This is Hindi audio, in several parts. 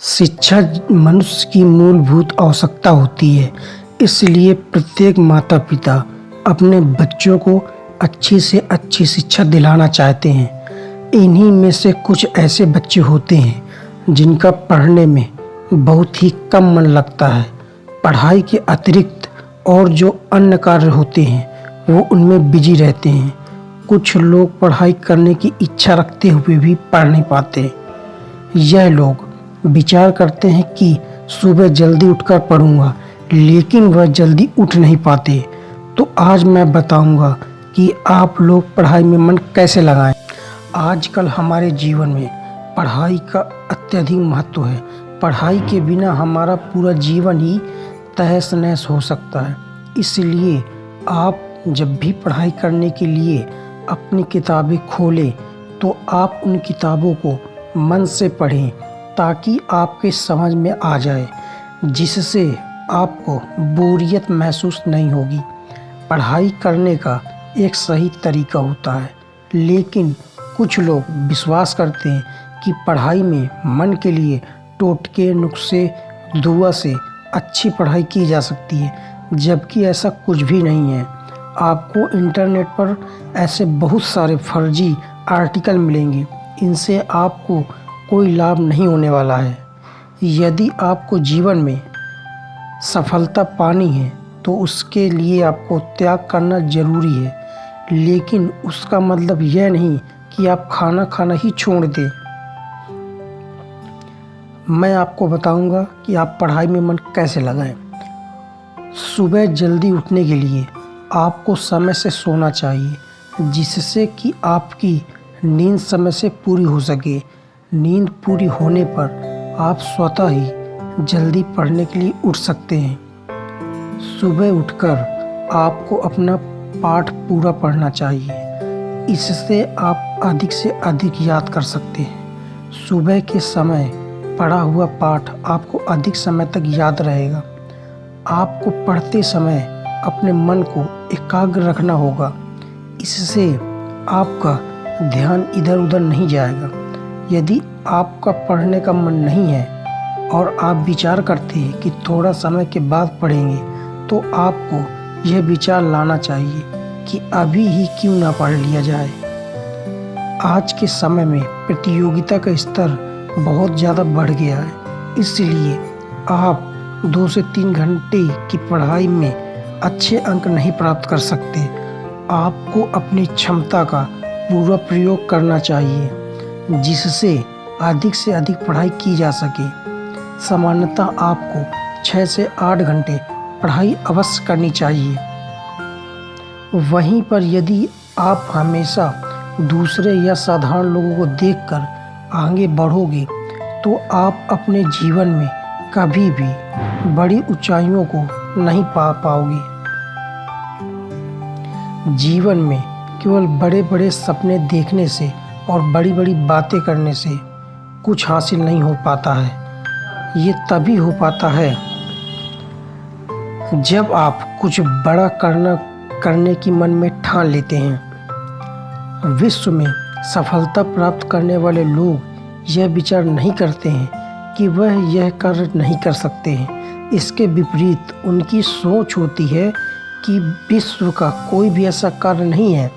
शिक्षा मनुष्य की मूलभूत आवश्यकता होती है। इसलिए प्रत्येक माता पिता अपने बच्चों को अच्छी से अच्छी शिक्षा दिलाना चाहते हैं। इन्हीं में से कुछ ऐसे बच्चे होते हैं जिनका पढ़ने में बहुत ही कम मन लगता है। पढ़ाई के अतिरिक्त और जो अन्य कार्य होते हैं वो उनमें बिजी रहते हैं। कुछ लोग पढ़ाई करने की इच्छा रखते हुए भी पढ़ नहीं पाते। यह लोग विचार करते हैं कि सुबह जल्दी उठकर पढ़ूंगा, लेकिन वह जल्दी उठ नहीं पाते। तो आज मैं बताऊंगा कि आप लोग पढ़ाई में मन कैसे लगाएं। आजकल हमारे जीवन में पढ़ाई का अत्यधिक महत्व है। पढ़ाई के बिना हमारा पूरा जीवन ही तहस नहस हो सकता है। इसलिए आप जब भी पढ़ाई करने के लिए अपनी किताबें खोलें तो आप उन किताबों को मन से पढ़ें ताकि आपके समझ में आ जाए, जिससे आपको बोरियत महसूस नहीं होगी। पढ़ाई करने का एक सही तरीका होता है, लेकिन कुछ लोग विश्वास करते हैं कि पढ़ाई में मन के लिए टोटके नुस्खे दुआ से अच्छी पढ़ाई की जा सकती है, जबकि ऐसा कुछ भी नहीं है। आपको इंटरनेट पर ऐसे बहुत सारे फर्जी आर्टिकल मिलेंगे। इनसे आपको कोई लाभ नहीं होने वाला है। यदि आपको जीवन में सफलता पानी है तो उसके लिए आपको त्याग करना ज़रूरी है, लेकिन उसका मतलब यह नहीं कि आप खाना खाना ही छोड़ दें। मैं आपको बताऊंगा कि आप पढ़ाई में मन कैसे लगाएं। सुबह जल्दी उठने के लिए आपको समय से सोना चाहिए, जिससे कि आपकी नींद समय से पूरी हो सके। नींद पूरी होने पर आप स्वतः ही जल्दी पढ़ने के लिए उठ सकते हैं। सुबह उठकर आपको अपना पाठ पूरा पढ़ना चाहिए। इससे आप अधिक से अधिक याद कर सकते हैं। सुबह के समय पढ़ा हुआ पाठ आपको अधिक समय तक याद रहेगा। आपको पढ़ते समय अपने मन को एकाग्र रखना होगा। इससे आपका ध्यान इधर उधर नहीं जाएगा। यदि आपका पढ़ने का मन नहीं है और आप विचार करते हैं कि थोड़ा समय के बाद पढ़ेंगे, तो आपको यह विचार लाना चाहिए कि अभी ही क्यों ना पढ़ लिया जाए। आज के समय में प्रतियोगिता का स्तर बहुत ज़्यादा बढ़ गया है, इसलिए आप 2 से 3 घंटे की पढ़ाई में अच्छे अंक नहीं प्राप्त कर सकते। आपको अपनी क्षमता का पूरा प्रयोग करना चाहिए, जिससे अधिक से अधिक पढ़ाई की जा सके। सामान्यतः आपको 6 से 8 घंटे पढ़ाई अवश्य करनी चाहिए। वहीं पर यदि आप हमेशा दूसरे या साधारण लोगों को देखकर आगे बढ़ोगे तो आप अपने जीवन में कभी भी बड़ी ऊंचाइयों को नहीं पा पाओगे। जीवन में केवल बड़े बड़े सपने देखने से और बड़ी बड़ी बातें करने से कुछ हासिल नहीं हो पाता है। ये तभी हो पाता है जब आप कुछ बड़ा करने की मन में ठान लेते हैं। विश्व में सफलता प्राप्त करने वाले लोग यह विचार नहीं करते हैं कि वह यह कार्य नहीं कर सकते हैं। इसके विपरीत उनकी सोच होती है कि विश्व का कोई भी ऐसा कार्य नहीं है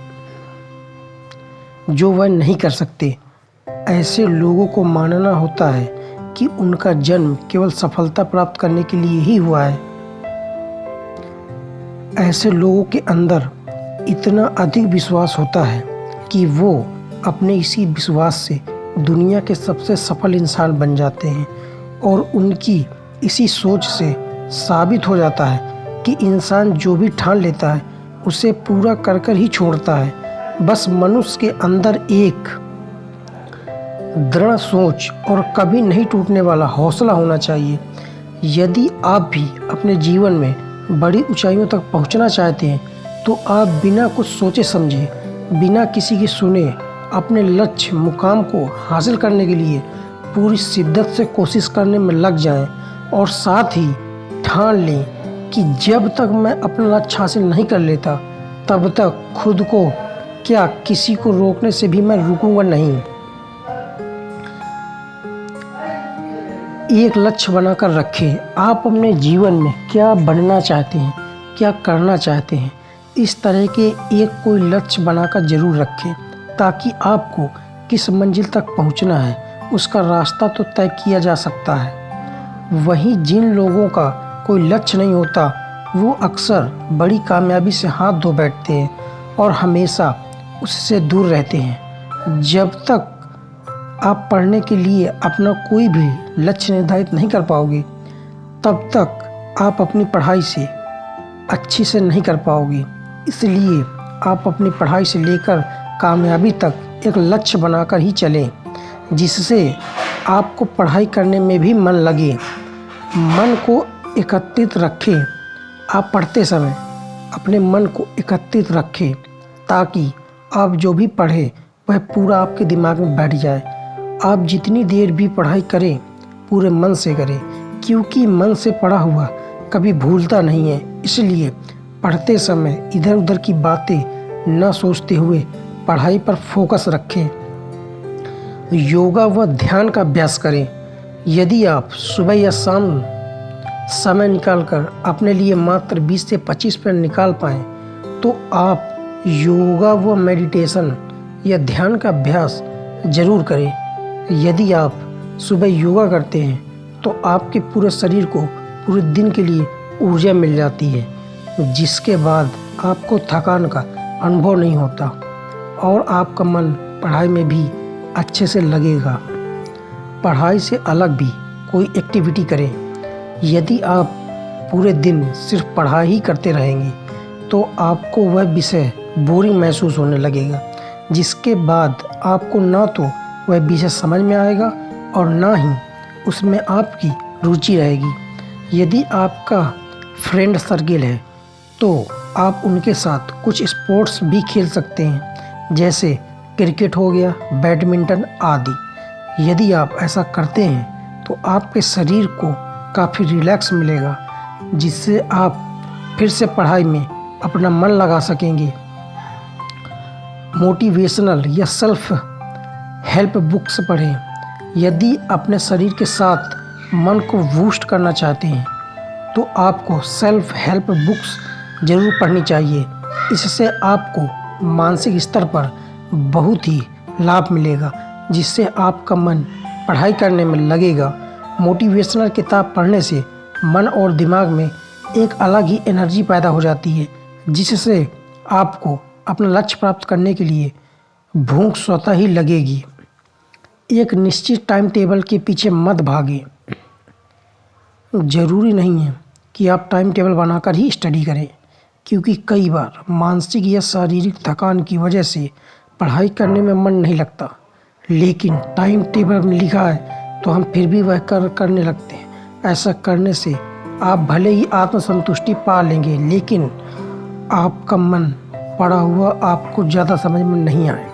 जो वह नहीं कर सकते। ऐसे लोगों को मानना होता है कि उनका जन्म केवल सफलता प्राप्त करने के लिए ही हुआ है। ऐसे लोगों के अंदर इतना अधिक विश्वास होता है कि वो अपने इसी विश्वास से दुनिया के सबसे सफल इंसान बन जाते हैं, और उनकी इसी सोच से साबित हो जाता है कि इंसान जो भी ठान लेता है उसे पूरा कर कर ही छोड़ता है। बस मनुष्य के अंदर एक दृढ़ सोच और कभी नहीं टूटने वाला हौसला होना चाहिए। यदि आप भी अपने जीवन में बड़ी ऊंचाइयों तक पहुंचना चाहते हैं तो आप बिना कुछ सोचे समझे, बिना किसी की सुने अपने लक्ष्य मुकाम को हासिल करने के लिए पूरी शिद्दत से कोशिश करने में लग जाएं, और साथ ही ठान लें कि जब तक मैं अपना लक्ष्य हासिल नहीं कर लेता तब तक खुद को क्या किसी को रोकने से भी मैं रुकूंगा नहीं। एक लक्ष्य बनाकर रखें। आप अपने जीवन में क्या बनना चाहते हैं, क्या करना चाहते हैं, इस तरह के एक कोई लक्ष्य बनाकर ज़रूर रखें, ताकि आपको किस मंजिल तक पहुंचना है उसका रास्ता तो तय किया जा सकता है। वहीं जिन लोगों का कोई लक्ष्य नहीं होता, वो अक्सर बड़ी कामयाबी से हाथ धो बैठते हैं और हमेशा उससे दूर रहते हैं। जब तक आप पढ़ने के लिए अपना कोई भी लक्ष्य निर्धारित नहीं कर पाओगे, तब तक आप अपनी पढ़ाई से अच्छी से नहीं कर पाओगे। इसलिए आप अपनी पढ़ाई से लेकर कामयाबी तक एक लक्ष्य बनाकर ही चलें, जिससे आपको पढ़ाई करने में भी मन लगे। मन को एकत्रित रखें। आप पढ़ते समय अपने मन को एकत्रित रखें, ताकि आप जो भी पढ़ें वह पूरा आपके दिमाग में बैठ जाए। आप जितनी देर भी पढ़ाई करें, पूरे मन से करें, क्योंकि मन से पढ़ा हुआ कभी भूलता नहीं है। इसलिए पढ़ते समय इधर उधर की बातें न सोचते हुए पढ़ाई पर फोकस रखें। योगा व ध्यान का अभ्यास करें। यदि आप सुबह या शाम समय निकालकर अपने लिए मात्र 20 से 25 मिनट निकाल पाएँ, तो आप योगा व मेडिटेशन या ध्यान का अभ्यास ज़रूर करें। यदि आप सुबह योगा करते हैं तो आपके पूरे शरीर को पूरे दिन के लिए ऊर्जा मिल जाती है, जिसके बाद आपको थकान का अनुभव नहीं होता और आपका मन पढ़ाई में भी अच्छे से लगेगा। पढ़ाई से अलग भी कोई एक्टिविटी करें। यदि आप पूरे दिन सिर्फ पढ़ाई ही करते रहेंगे तो आपको वह विषय बोरिंग महसूस होने लगेगा, जिसके बाद आपको ना तो वह विषय समझ में आएगा और ना ही उसमें आपकी रुचि रहेगी। यदि आपका फ्रेंड सर्किल है तो आप उनके साथ कुछ स्पोर्ट्स भी खेल सकते हैं, जैसे क्रिकेट हो गया, बैडमिंटन आदि। यदि आप ऐसा करते हैं तो आपके शरीर को काफ़ी रिलैक्स मिलेगा, जिससे आप फिर से पढ़ाई में अपना मन लगा सकेंगे। मोटिवेशनल या सेल्फ हेल्प बुक्स पढ़ें। यदि अपने शरीर के साथ मन को बूस्ट करना चाहते हैं तो आपको सेल्फ हेल्प बुक्स ज़रूर पढ़नी चाहिए। इससे आपको मानसिक स्तर पर बहुत ही लाभ मिलेगा, जिससे आपका मन पढ़ाई करने में लगेगा। मोटिवेशनल किताब पढ़ने से मन और दिमाग में एक अलग ही एनर्जी पैदा हो जाती है, जिससे आपको अपना लक्ष्य प्राप्त करने के लिए भूख स्वतः ही लगेगी। एक निश्चित टाइम टेबल के पीछे मत भागें। ज़रूरी नहीं है कि आप टाइम टेबल बनाकर ही स्टडी करें, क्योंकि कई बार मानसिक या शारीरिक थकान की वजह से पढ़ाई करने में मन नहीं लगता, लेकिन टाइम टेबल में लिखा है तो हम फिर भी वह करने लगते हैं। ऐसा करने से आप भले ही आत्मसंतुष्टि पा लेंगे, लेकिन आपका मन पढ़ा हुआ आपको ज़्यादा समझ में नहीं आएगा।